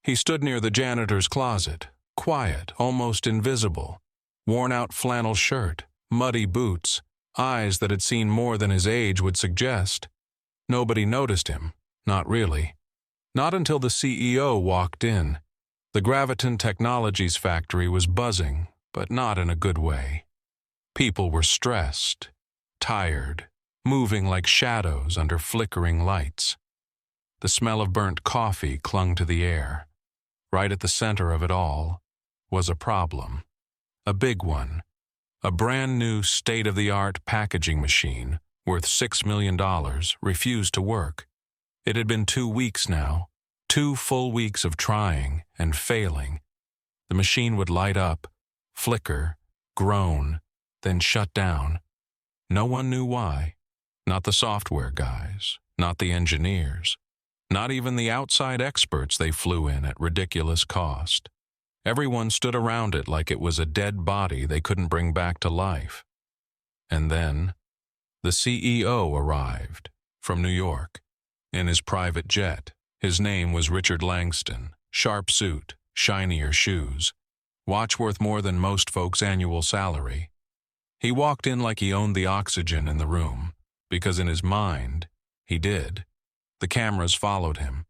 He stood near the janitor's closet, quiet, almost invisible. Worn-out flannel shirt, muddy boots, eyes that had seen more than his age would suggest. Nobody noticed him, not really. Not until the CEO walked in. The Graviton Technologies factory was buzzing, but not in a good way. People were stressed, tired, moving like shadows under flickering lights. The smell of burnt coffee clung to the air. Right at the center of it all was a problem. A big one. A brand new state-of-the-art packaging machine worth $6 million refused to work. It had been 2 weeks now, 2 full weeks of trying and failing. The machine would light up, flicker, groan, then shut down. No one knew why. Not the software guys, not the engineers, not even the outside experts they flew in at ridiculous cost. Everyone stood around it like it was a dead body they couldn't bring back to life. And then, the CEO arrived, from New York, in his private jet. His name was Richard Langston, sharp suit, shinier shoes, watch worth more than most folks' annual salary. He walked in like he owned the oxygen in the room, because in his mind, he did. The cameras followed him.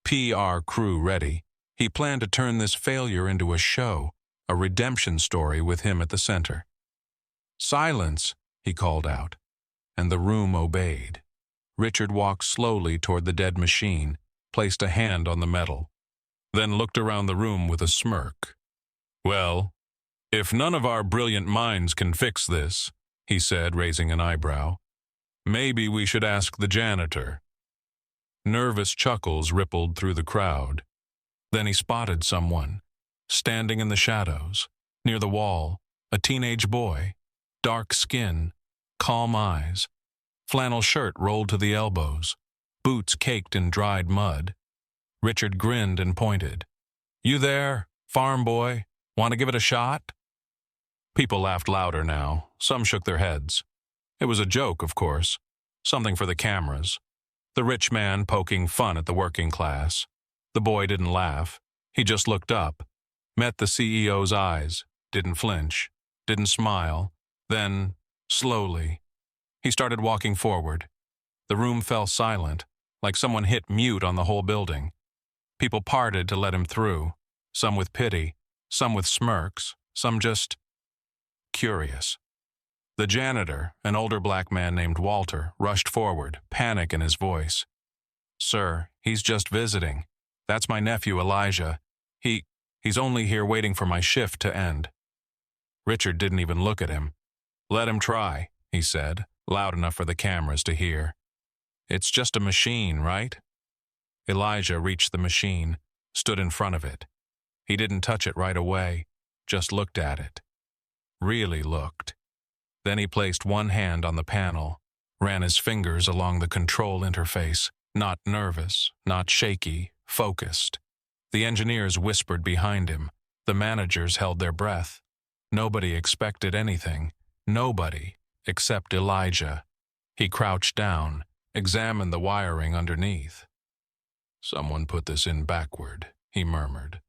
PR crew ready. He planned to turn this failure into a show, a redemption story with him at the center. "Silence," he called out, and the room obeyed. Richard walked slowly toward the dead machine, placed a hand on the metal, then looked around the room with a smirk. "Well, if none of our brilliant minds can fix this," he said, raising an eyebrow, "maybe we should ask the janitor." Nervous chuckles rippled through the crowd. Then he spotted someone, standing in the shadows, near the wall, a teenage boy, dark skin, calm eyes, flannel shirt rolled to the elbows, boots caked in dried mud. Richard grinned and pointed. "You there, farm boy? Want to give it a shot?" People laughed louder now. Some shook their heads. It was a joke, of course, something for the cameras. The rich man poking fun at the working class. The boy didn't laugh. He just looked up, met the CEO's eyes, didn't flinch, didn't smile. Then, slowly, he started walking forward. The room fell silent, like someone hit mute on the whole building. People parted to let him through, some with pity, some with smirks, some just curious. The janitor, an older black man named Walter, rushed forward, panic in his voice. "Sir, he's just visiting. That's my nephew, Elijah. He's only here waiting for my shift to end." Richard didn't even look at him. "Let him try," he said, loud enough for the cameras to hear. "It's just a machine, right?" Elijah reached the machine, stood in front of it. He didn't touch it right away, just looked at it. Really looked. Then he placed one hand on the panel, ran his fingers along the control interface, not nervous, not shaky, focused. The engineers whispered behind him. The managers held their breath. Nobody expected anything. Nobody, except Elijah. He crouched down, examined the wiring underneath. "Someone put this in backward," he murmured.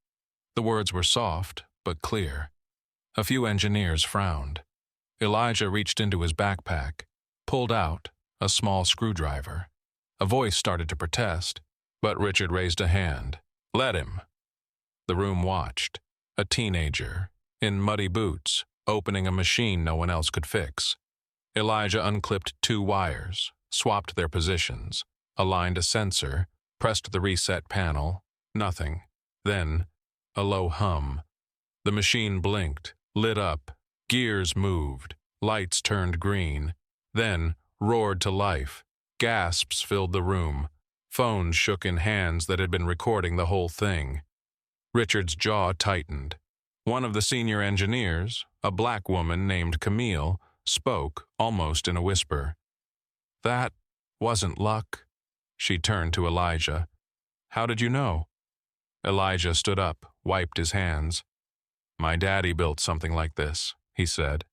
The words were soft, but clear. A few engineers frowned. Elijah reached into his backpack, pulled out a small screwdriver. A voice started to protest, but Richard raised a hand. "Let him." The room watched. A teenager, in muddy boots, opening a machine no one else could fix. Elijah unclipped 2 wires, swapped their positions, aligned a sensor, pressed the reset panel. Nothing. Then, a low hum. The machine blinked, lit up. Gears moved, lights turned green, then roared to life. Gasps filled the room. Phones shook in hands that had been recording the whole thing. Richard's jaw tightened. One of the senior engineers, a black woman named Camille, spoke almost in a whisper. "That wasn't luck." She turned to Elijah. "How did you know?" Elijah stood up, wiped his hands. "My daddy built something like this," he said.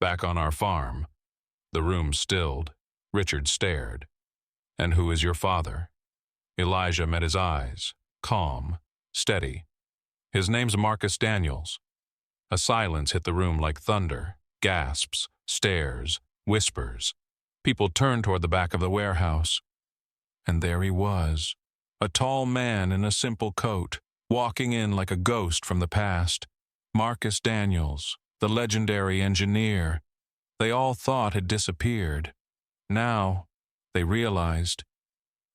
"Back on our farm." The room stilled. Richard stared. "And who is your father?" Elijah met his eyes, calm, steady. His name's Marcus Daniels. A silence hit the room like thunder, gasps, stares, whispers. People turned toward the back of the warehouse. And there he was, a tall man in a simple coat, walking in like a ghost from the past. Marcus Daniels, the legendary engineer they all thought had disappeared. Now, they realized,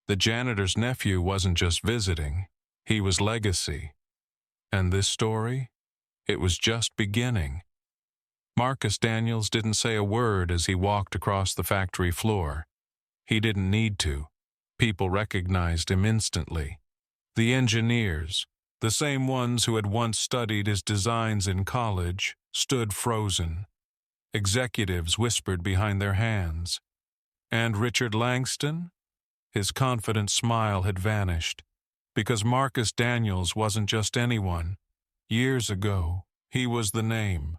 the janitor's nephew wasn't just visiting, he was legacy. And this story? It was just beginning. Marcus Daniels didn't say a word as he walked across the factory floor. He didn't need to. People recognized him instantly. The engineers, the same ones who had once studied his designs in college, stood frozen. Executives whispered behind their hands. And Richard Langston? His confident smile had vanished, because Marcus Daniels wasn't just anyone. Years ago, he was the name,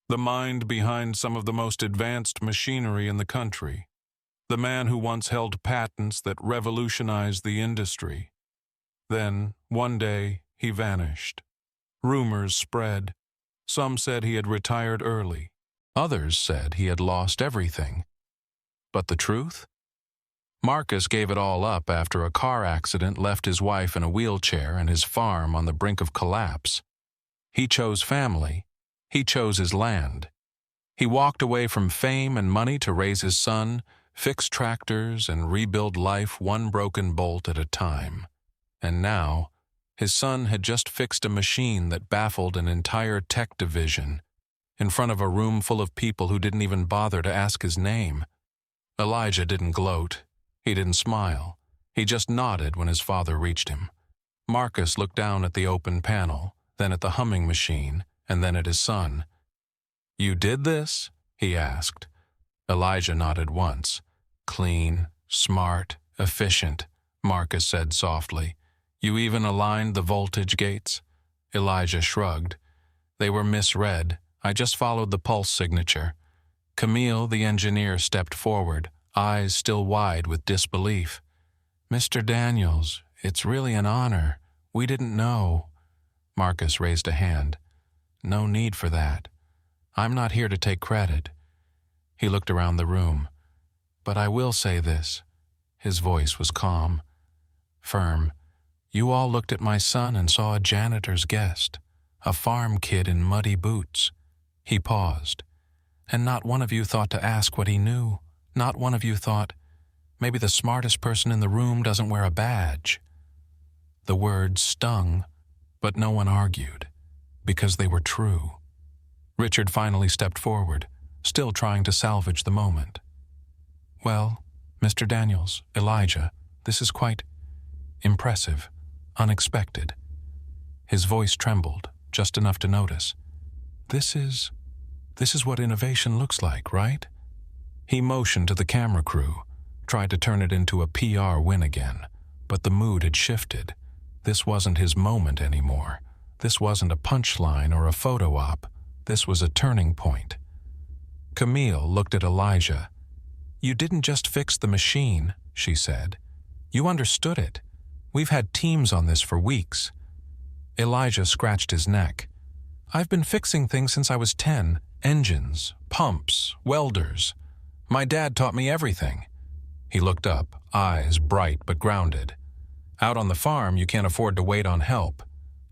the mind behind some of the most advanced machinery in the country, the man who once held patents that revolutionized the industry. Then, one day, he vanished. Rumors spread. Some said he had retired early. Others said he had lost everything. But the truth? Marcus gave it all up after a car accident left his wife in a wheelchair and his farm on the brink of collapse. He chose family. He chose his land. He walked away from fame and money to raise his son, fix tractors, and rebuild life one broken bolt at a time. And now, his son had just fixed a machine that baffled an entire tech division, in front of a room full of people who didn't even bother to ask his name. Elijah didn't gloat. He didn't smile. He just nodded when his father reached him. Marcus looked down at the open panel, then at the humming machine, and then at his son. "You did this?" he asked. Elijah nodded once. "Clean, smart, efficient," Marcus said softly. "You even aligned the voltage gates?" Elijah shrugged. "They were misread. I just followed the pulse signature." Camille, the engineer, stepped forward, eyes still wide with disbelief. "Mr. Daniels, it's really an honor. We didn't know." Marcus raised a hand. "No need for that. I'm not here to take credit." He looked around the room. "But I will say this." His voice was calm, firm. "You all looked at my son and saw a janitor's guest, a farm kid in muddy boots." He paused. "And not one of you thought to ask what he knew. Not one of you thought, maybe the smartest person in the room doesn't wear a badge." The words stung, but no one argued, because they were true. Richard finally stepped forward, still trying to salvage the moment. "Well, Mr. Daniels, Elijah, this is quite impressive, unexpected." His voice trembled, just enough to notice. This is what innovation looks like, right?" He motioned to the camera crew, tried to turn it into a PR win again, but the mood had shifted. This wasn't his moment anymore. This wasn't a punchline or a photo op. This was a turning point. Camille looked at Elijah. "You didn't just fix the machine," she said. "You understood it. We've had teams on this for weeks." Elijah scratched his neck. "I've been fixing things since I was 10. Engines, pumps, welders. My dad taught me everything." He looked up, eyes bright but grounded. "Out on the farm, you can't afford to wait on help.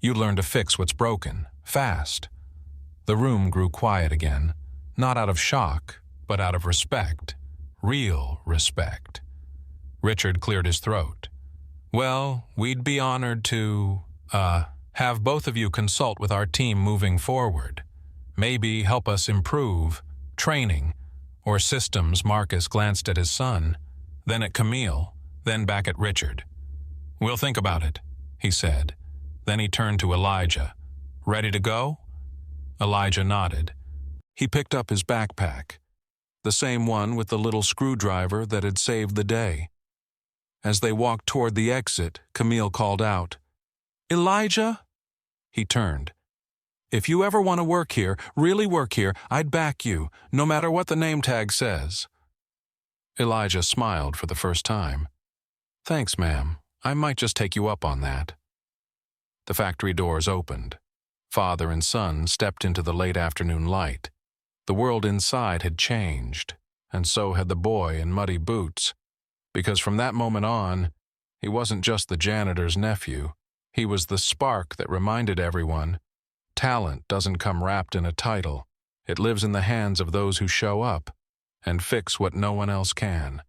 You learn to fix what's broken, fast." The room grew quiet again, not out of shock, but out of respect. Real respect. Richard cleared his throat. "Well, we'd be honored to, have both of you consult with our team moving forward. Maybe help us improve training or systems." Marcus glanced at his son, then at Camille, then back at Richard. "We'll think about it," he said. Then he turned to Elijah. "Ready to go?" Elijah nodded. He picked up his backpack, the same one with the little screwdriver that had saved the day. As they walked toward the exit, Camille called out, "Elijah!" He turned. "If you ever want to work here, really work here, I'd back you, no matter what the name tag says." Elijah smiled for the first time. "Thanks, ma'am. I might just take you up on that." The factory doors opened. Father and son stepped into the late afternoon light. The world inside had changed, and so had the boy in muddy boots, because from that moment on, he wasn't just the janitor's nephew. He was the spark that reminded everyone, talent doesn't come wrapped in a title. It lives in the hands of those who show up and fix what no one else can.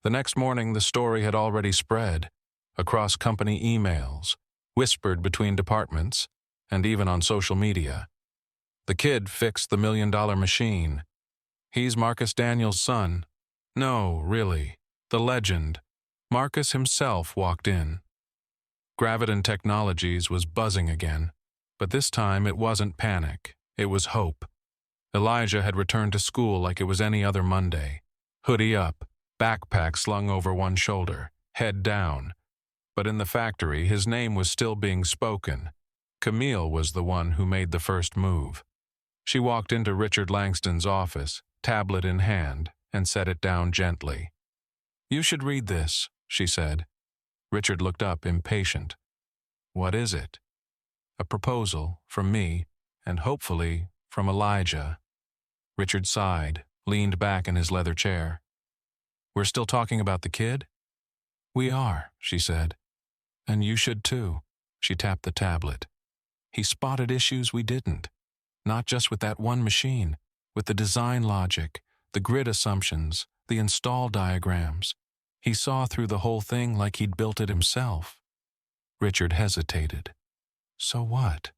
The next morning, the story had already spread across company emails, whispered between departments, and even on social media. The kid fixed the $1 million machine. He's Marcus Daniels' son. No, really, the legend. Marcus himself walked in. Graviton Technologies was buzzing again, but this time it wasn't panic, it was hope. Elijah had returned to school like it was any other Monday. Hoodie up, backpack slung over one shoulder, head down. But in the factory, his name was still being spoken. Camille was the one who made the first move. She walked into Richard Langston's office, tablet in hand, and set it down gently. "You should read this," she said. Richard looked up, impatient. "What is it?" "A proposal, from me, and hopefully from Elijah." Richard sighed, leaned back in his leather chair. "We're still talking about the kid?" "We are," she said. "And you should too." She tapped the tablet. "He spotted issues we didn't. Not just with that one machine, with the design logic, the grid assumptions, the install diagrams. He saw through the whole thing like he'd built it himself." Richard hesitated. "So what?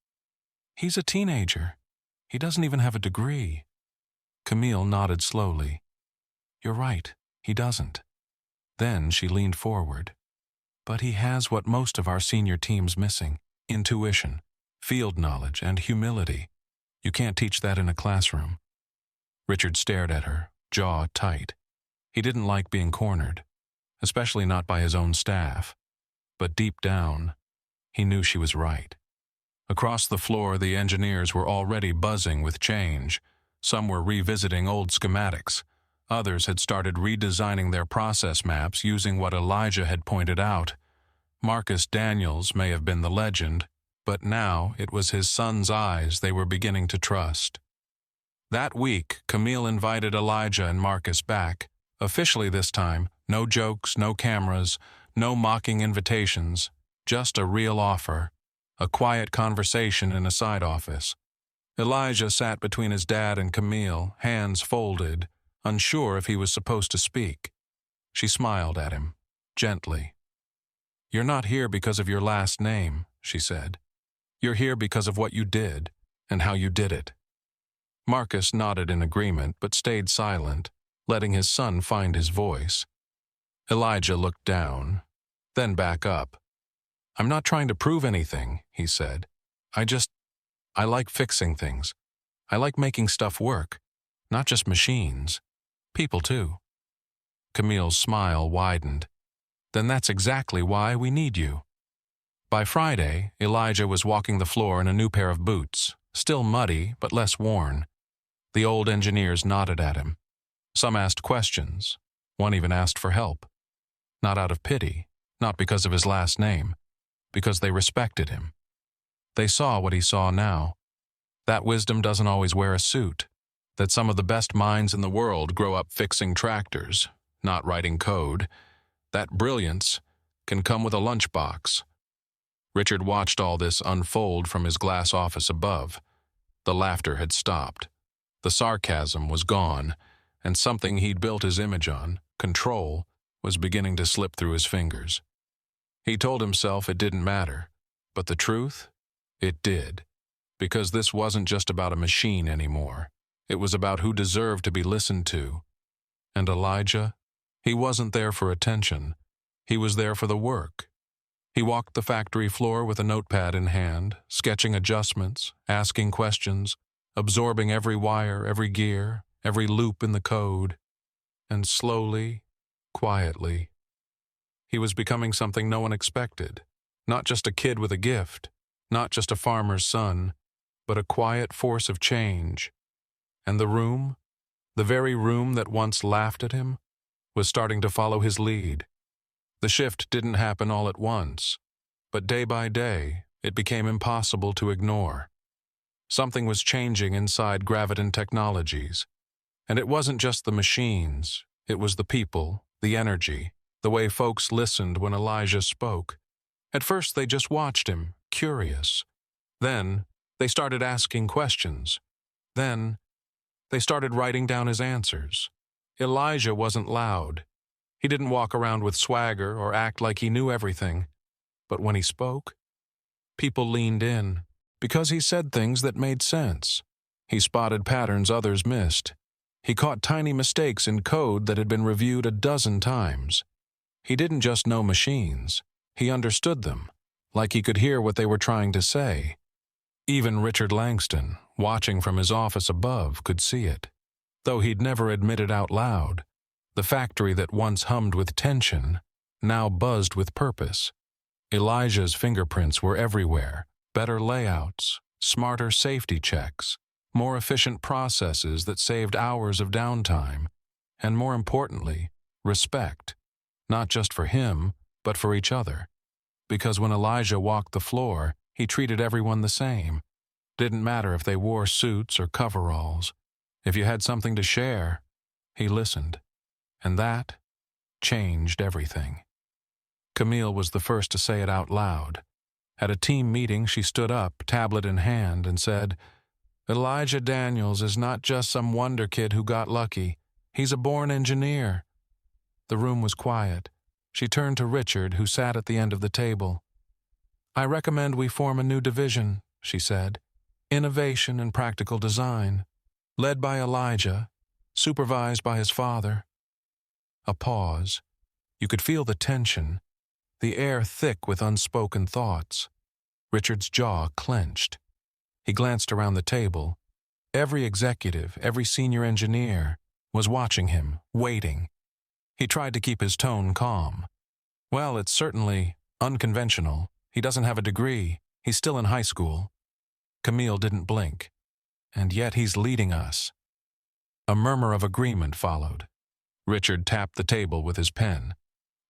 He's a teenager. He doesn't even have a degree." Camille nodded slowly. "You're right, he doesn't." Then she leaned forward. "But he has what most of our senior team's missing: intuition, field knowledge, and humility. You can't teach that in a classroom." Richard stared at her, jaw tight. He didn't like being cornered, especially not by his own staff. But deep down, he knew she was right. Across the floor, the engineers were already buzzing with change. Some were revisiting old schematics. Others had started redesigning their process maps using what Elijah had pointed out. Marcus Daniels may have been the legend, but now it was his son's eyes they were beginning to trust. That week, Camille invited Elijah and Marcus back. Officially this time, no jokes, no cameras, no mocking invitations, just a real offer, a quiet conversation in a side office. Elijah sat between his dad and Camille, hands folded, unsure if he was supposed to speak. She smiled at him, gently. "You're not here because of your last name," she said. "You're here because of what you did, and how you did it." Marcus nodded in agreement but stayed silent, letting his son find his voice. Elijah looked down, then back up. "I'm not trying to prove anything," he said. I like fixing things. I like making stuff work, not just machines. People too." Camille's smile widened. "Then that's exactly why we need you." By Friday, Elijah was walking the floor in a new pair of boots, still muddy but less worn. The old engineers nodded at him. Some asked questions. One even asked for help. Not out of pity, not because of his last name, because they respected him. They saw what he saw now. That wisdom doesn't always wear a suit. That some of the best minds in the world grow up fixing tractors, not writing code. That brilliance can come with a lunchbox. Richard watched all this unfold from his glass office above. The laughter had stopped. The sarcasm was gone, and something he'd built his image on, control, was beginning to slip through his fingers. He told himself it didn't matter, but the truth? It did. Because this wasn't just about a machine anymore. It was about who deserved to be listened to. And Elijah? He wasn't there for attention. He was there for the work. He walked the factory floor with a notepad in hand, sketching adjustments, asking questions, absorbing every wire, every gear, every loop in the code. And slowly, quietly, he was becoming something no one expected. Not just a kid with a gift, not just a farmer's son, but a quiet force of change. And the room, the very room that once laughed at him, was starting to follow his lead. The shift didn't happen all at once, but day by day, It became impossible to ignore. Something was changing inside Graviton Technologies. And it wasn't just the machines, it was the people, the energy, the way folks listened when Elijah spoke. At first they just watched him, curious. Then they started asking questions. Then they started writing down his answers. Elijah wasn't loud. He didn't walk around with swagger or act like he knew everything. But when he spoke, people leaned in, because he said things that made sense. He spotted patterns others missed. He caught tiny mistakes in code that had been reviewed a dozen times. He didn't just know machines. He understood them, like he could hear what they were trying to say. Even Richard Langston, watching from his office above, could see it. Though he'd never admit it out loud, the factory that once hummed with tension now buzzed with purpose. Elijah's fingerprints were everywhere. Better layouts, smarter safety checks, more efficient processes that saved hours of downtime, and more importantly, respect, not just for him, but for each other. Because when Elijah walked the floor, he treated everyone the same. Didn't matter if they wore suits or coveralls. If you had something to share, he listened. And that changed everything. Camille was the first to say it out loud. At a team meeting, she stood up, tablet in hand, and said, "Elijah Daniels is not just some wonder kid who got lucky. He's a born engineer." The room was quiet. She turned to Richard, who sat at the end of the table. "I recommend we form a new division," she said. "Innovation and practical design. Led by Elijah, supervised by his father." A pause. You could feel the tension, the air thick with unspoken thoughts. Richard's jaw clenched. He glanced around the table. Every executive, every senior engineer was watching him, waiting. He tried to keep his tone calm. "Well, it's certainly unconventional. He doesn't have a degree. He's still in high school." Camille didn't blink. "And yet he's leading us." A murmur of agreement followed. Richard tapped the table with his pen,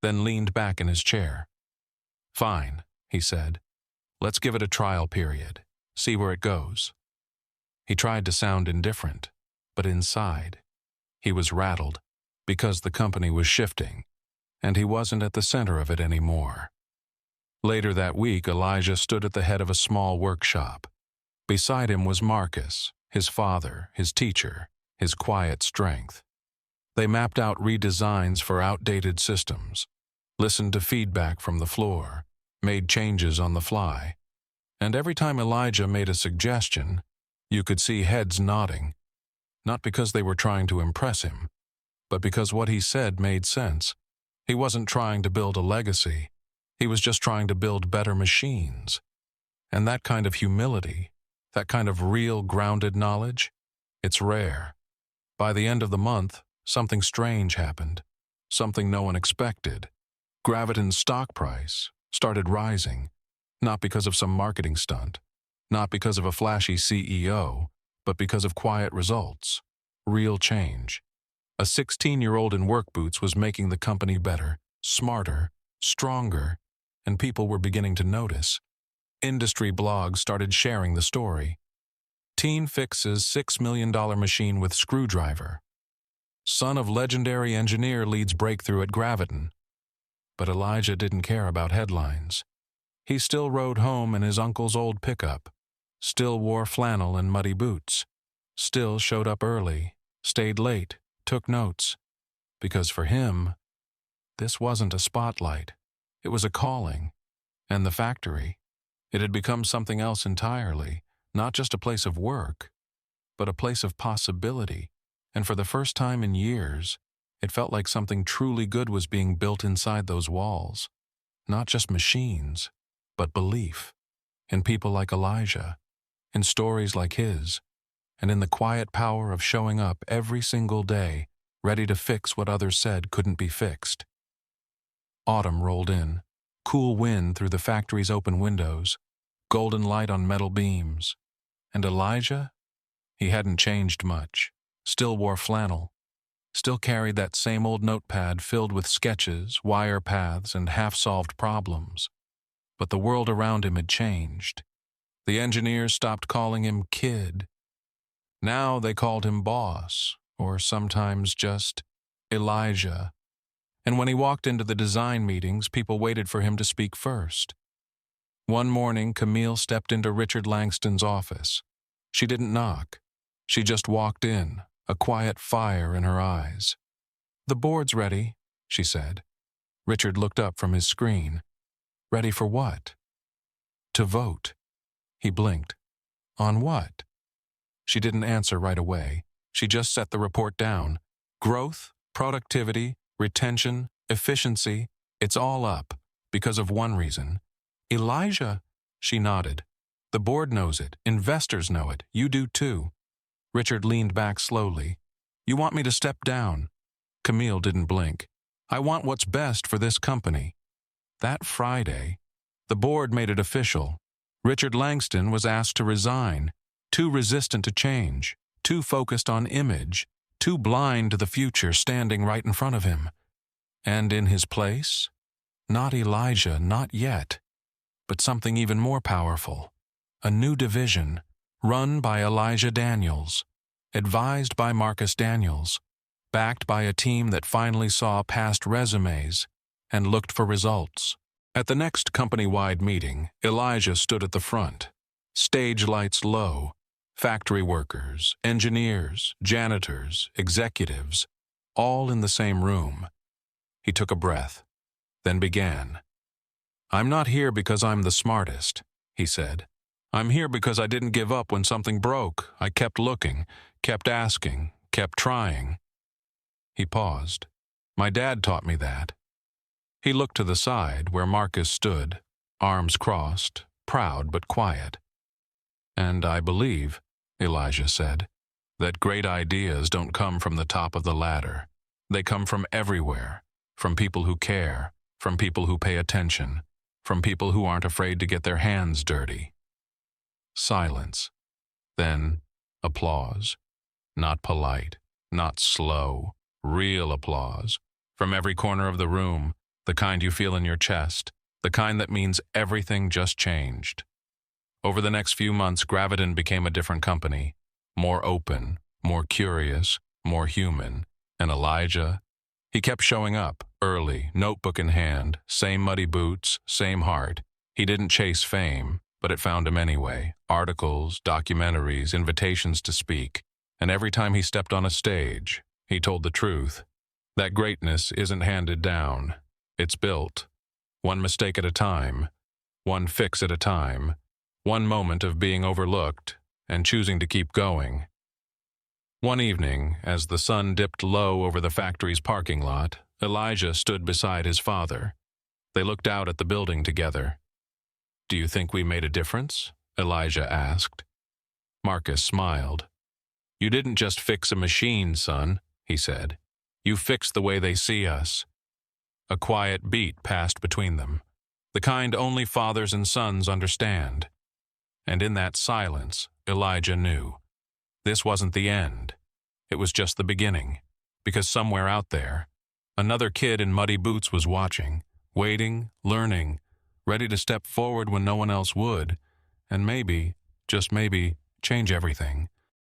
then leaned back in his chair. "Fine," he said. "Let's give it a trial period. See where it goes." He tried to sound indifferent, but inside, he was rattled, because the company was shifting, and he wasn't at the center of it anymore. Later that week, Elijah stood at the head of a small workshop. Beside him was Marcus, his father, his teacher, his quiet strength. They mapped out redesigns for outdated systems, listened to feedback from the floor, made changes on the fly. And every time Elijah made a suggestion, you could see heads nodding, not because they were trying to impress him, but because what he said made sense. He wasn't trying to build a legacy. He was just trying to build better machines. And that kind of humility, that kind of real grounded knowledge, it's rare. By the end of the month, something strange happened, something no one expected. Graviton's stock price started rising, not because of some marketing stunt, not because of a flashy CEO, but because of quiet results, real change. A 16-year-old in work boots was making the company better, smarter, stronger, and people were beginning to notice. Industry blogs started sharing the story. Teen fixes $6 million machine with screwdriver. Son of legendary engineer leads breakthrough at Graviton. But Elijah didn't care about headlines. He still rode home in his uncle's old pickup, still wore flannel and muddy boots, still showed up early, stayed late, took notes. Because for him, this wasn't a spotlight. It was a calling. And the factory, it had become something else entirely, not just a place of work, but a place of possibility. And for the first time in years, it felt like something truly good was being built inside those walls. Not just machines, but belief. In people like Elijah, in stories like his, and in the quiet power of showing up every single day, ready to fix what others said couldn't be fixed. Autumn rolled in, cool wind through the factory's open windows, golden light on metal beams. And Elijah? He hadn't changed much, still wore flannel, still carried that same old notepad filled with sketches, wire paths, and half-solved problems. but the world around him had changed. The engineers stopped calling him kid. Now they called him boss, or sometimes just Elijah. And when he walked into the design meetings, people waited for him to speak first. One morning, Camille stepped into Richard Langston's office. She didn't knock. She just walked in, a quiet fire in her eyes. "The board's ready," she said. Richard looked up from his screen. "Ready for what?" "To vote." He blinked. "On what?" She didn't answer right away. She just set the report down. Growth, productivity, retention, efficiency, it's all up, because of one reason. "Elijah," she nodded. "The board knows it. Investors know it. You do too." Richard leaned back slowly. "You want me to step down?" Camille didn't blink. "I want what's best for this company." That Friday, the board made it official. Richard Langston was asked to resign, too resistant to change, too focused on image, too blind to the future standing right in front of him. And in his place, not Elijah, not yet, but something even more powerful. A new division, run by Elijah Daniels, advised by Marcus Daniels, backed by a team that finally saw past resumes and looked for results. At the next company-wide meeting, Elijah stood at the front, stage lights low, factory workers, engineers, janitors, executives, all in the same room. He took a breath, then began. "I'm not here because I'm the smartest," he said. "I'm here because I didn't give up when something broke. I kept looking, kept asking, kept trying." He paused. "My dad taught me that." He looked to the side where Marcus stood, arms crossed, proud but quiet. "And I believe," Elijah said, "that great ideas don't come from the top of the ladder. They come from everywhere, from people who care, from people who pay attention, from people who aren't afraid to get their hands dirty." Silence. Then applause. Not polite, not slow, real applause. From every corner of the room, the kind you feel in your chest, the kind that means everything just changed. Over the next few months, Graviton became a different company, more open, more curious, more human. And Elijah, he kept showing up, early, notebook in hand, same muddy boots, same heart. He didn't chase fame, but it found him anyway. Articles, documentaries, invitations to speak. And every time he stepped on a stage, he told the truth. That greatness isn't handed down. It's built. One mistake at a time. One fix at a time. One moment of being overlooked and choosing to keep going. One evening, as the sun dipped low over the factory's parking lot, Elijah stood beside his father. They looked out at the building together. "Do you think we made a difference?" Elijah asked. Marcus smiled. "You didn't just fix a machine, son," he said. "You fixed the way they see us." A quiet beat passed between them, the kind only fathers and sons understand. And in that silence, Elijah knew. This wasn't the end. It was just the beginning, because somewhere out there, another kid in muddy boots was watching, waiting, learning, ready to step forward when no one else would, and maybe, just maybe, change everything.